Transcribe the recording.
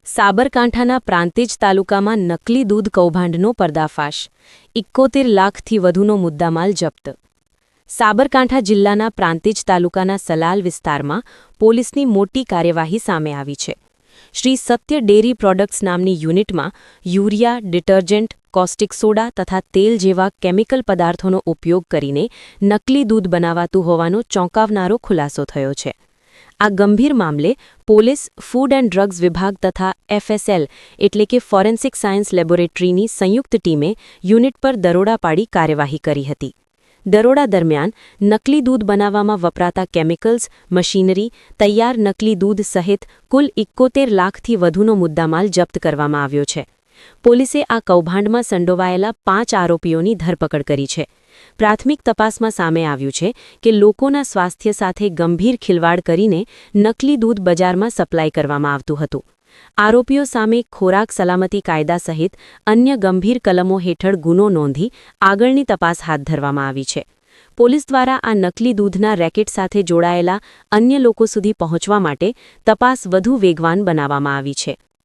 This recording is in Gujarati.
સાબરકાંઠાના પ્રાંતિજ તાલુકામાં નકલી દૂધ કૌભાંડનો પર્દાફાશ 71 લાખથી વધુનો મુદ્દામાલ જપ્ત। સાબરકાંઠા જિલ્લાના પ્રાંતિજ તાલુકાના સલાલ વિસ્તારમાં પોલીસની મોટી કાર્યવાહી સામે આવી છે। શ્રી સત્ય ડેરી પ્રોડક્ટ્સ નામની યુનિટમાં યુરિયા, ડિટર્જન્ટ, કોસ્ટિક સોડા તથા તેલ જેવા કેમિકલ પદાર્થોનો ઉપયોગ કરીને નકલી દૂધ બનાવાતું હોવાનો ચોંકાવનારો ખુલાસો થયો છે। આ ગંભીર મામલે પોલીસ, ફૂડ એન્ડ ડ્રગ્સ વિભાગ તથા FSL એટલે કે ફોરેન્સિક સાયન્સ લેબોરેટરીની સંયુક્ત ટીમે યુનિટ પર દરોડા પાડી કાર્યવાહી કરી હતી। દરોડા દરમિયાન નકલી દૂધ બનાવવામાં વપરાતા કેમિકલ્સ, મશીનરી, તૈયાર નકલી દૂધ સહિત કુલ 71 લાખથી વધુનો મુદ્દામાલ જપ્ત કરવામાં આવ્યો છે। પોલીસે આ કૌભાંડમાં સંડોવાયેલા 5 આરોપીઓની ધરપકડ કરી છે। પ્રાથમિક તપાસમાં સામે આવ્યું છે કે લોકોના સ્વાસ્થ્ય સાથે ગંભીર ખિલવાડ કરીને નકલી દૂધ બજારમાં સપ્લાય કરવામાં આવતું હતું। આરોપીઓ સામે ખોરાક સલામતી કાયદા સહિત અન્ય ગંભીર કલમો હેઠળ ગુનો નોંધી આગળની તપાસ હાથ ધરવામાં આવી છે। પોલીસ દ્વારા આ નકલી દૂધના રેકેટ સાથે જોડાયેલા અન્ય લોકો સુધી પહોંચવા માટે તપાસ વધુ વેગવાન બનાવવામાં આવી છે।